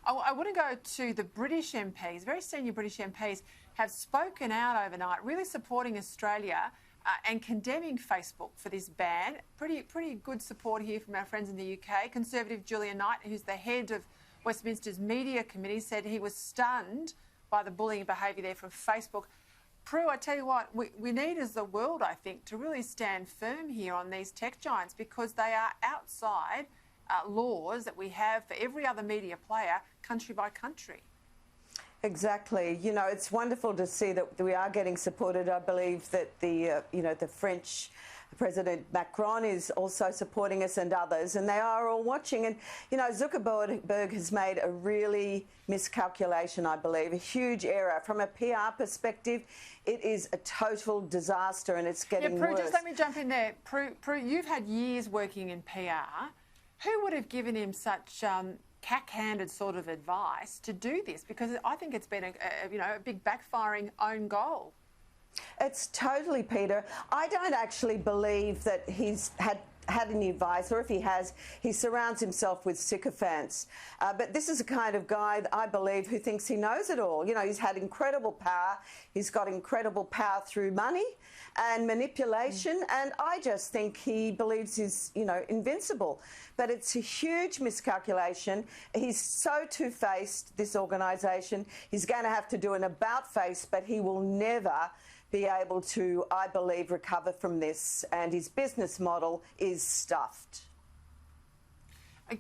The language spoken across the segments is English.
I want to go to the British MPs. Very senior British MPs have spoken out overnight, really supporting Australia and condemning Facebook for this ban. Pretty good support here from our friends in the UK. Conservative Julian Knight, who's the head of Westminster's Media Committee, said he was stunned by the bullying behaviour there from Facebook. Prue, I tell you what, we need as the world, I think, to really stand firm here on these tech giants, because they are outside laws that we have for every other media player, country by country. Exactly. You know, it's wonderful to see that we are getting supported. I believe that the French President Macron is also supporting us, and others, and they are all watching. And, you know, Zuckerberg has made a really miscalculation, I believe, a huge error. From a PR perspective, it is a total disaster, and it's getting Prue, worse. just let me jump in there. Prue, you've had years working in PR. Who would have given him such cack-handed sort of advice to do this? Because I think it's been a big backfiring own goal. It's totally, Peter. I don't actually believe that he's had any advice, or if he has, he surrounds himself with sycophants. But this is the kind of guy, I believe, who thinks he knows it all. You know, he's had incredible power. He's got incredible power through money and manipulation, and I just think he believes he's, invincible. But it's a huge miscalculation. He's so two-faced, this organisation. He's going to have to do an about-face, but he will never be able to, I believe, recover from this, and his business model is stuffed.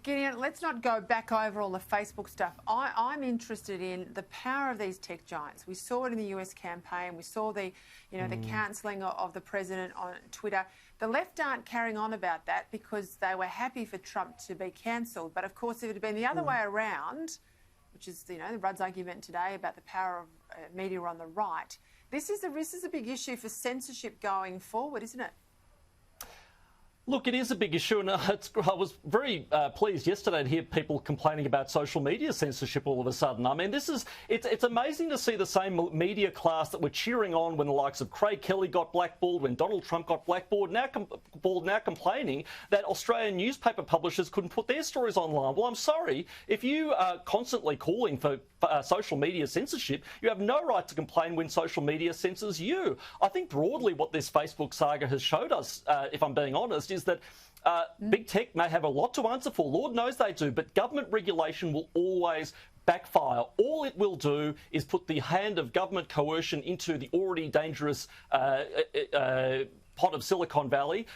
Gideon, let's not go back over all the Facebook stuff. I'm interested in the power of these tech giants. We saw it in the US campaign. We saw the cancelling of the president on Twitter. The left aren't carrying on about that because they were happy for Trump to be cancelled. But of course, if it had been the other way around, which is the Rudd's argument today about the power of media on the right, this is a big issue for censorship going forward, isn't it? Look, it is a big issue, and I was very pleased yesterday to hear people complaining about social media censorship all of a sudden. I mean, it's amazing to see the same media class that were cheering on when the likes of Craig Kelly got blackballed, when Donald Trump got blackballed, now complaining that Australian newspaper publishers couldn't put their stories online. Well, I'm sorry, if you are constantly calling for social media censorship, you have no right to complain when social media censors you. I think broadly what this Facebook saga has showed us, if I'm being honest, is that big tech may have a lot to answer for. Lord knows they do, but government regulation will always backfire. All it will do is put the hand of government coercion into the already dangerous pot of Silicon Valley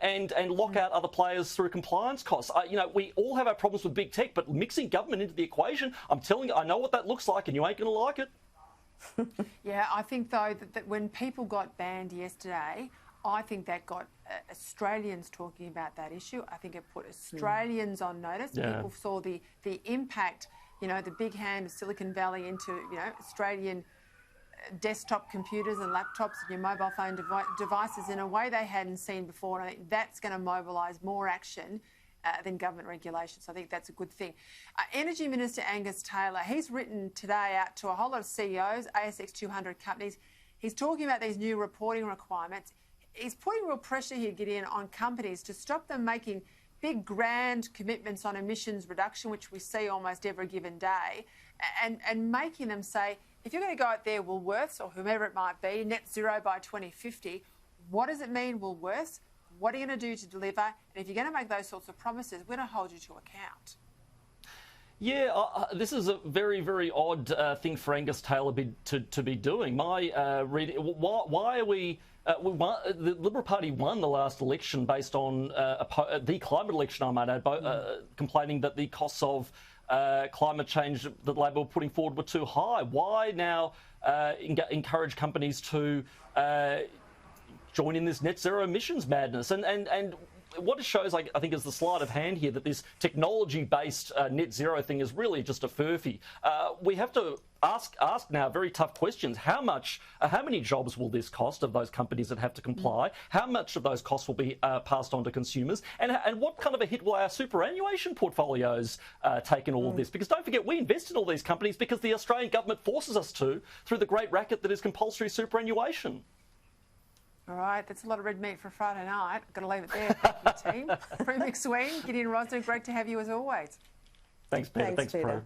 and lock out other players through compliance costs. We all have our problems with big tech, but mixing government into the equation, I'm telling you, I know what that looks like, and you ain't going to like it. Yeah, I think, though, that when people got banned yesterday, I think that got Australians talking about that issue. I think it put Australians on notice. Yeah. People saw the impact, the big hand of Silicon Valley into, Australian desktop computers and laptops and your mobile phone devices in a way they hadn't seen before. And I think that's going to mobilise more action than government regulation. So I think that's a good thing. Energy Minister Angus Taylor, he's written today out to a whole lot of CEOs, ASX 200 companies. He's talking about these new reporting requirements. He's putting real pressure here, Gideon, on companies to stop them making big, grand commitments on emissions reduction, which we see almost every given day, and making them say, if you're going to go out there, Woolworths or whomever it might be, net zero by 2050, what does it mean, Woolworths? What are you going to do to deliver? And if you're going to make those sorts of promises, we're going to hold you to account. Yeah, this is a very, very odd thing for Angus Taylor to be doing. My reading, why are we... the Liberal Party won the last election based on the climate election, I might add, complaining that the costs of climate change that Labor were putting forward were too high. Why now encourage companies to join in this net zero emissions madness? And what it shows, I think, is the sleight of hand here that this technology-based net zero thing is really just a furphy. We have to ask now very tough questions. How many jobs will this cost of those companies that have to comply? How much of those costs will be passed on to consumers? And what kind of a hit will our superannuation portfolios take in all of this? Because don't forget, we invest in all these companies because the Australian government forces us to through the great racket that is compulsory superannuation. All right, that's a lot of red meat for Friday night. I've got to leave it there. Thank you, team. Prue McSween, Gideon Rosner, great to have you as always. Thanks, Peter. Thanks, Prue.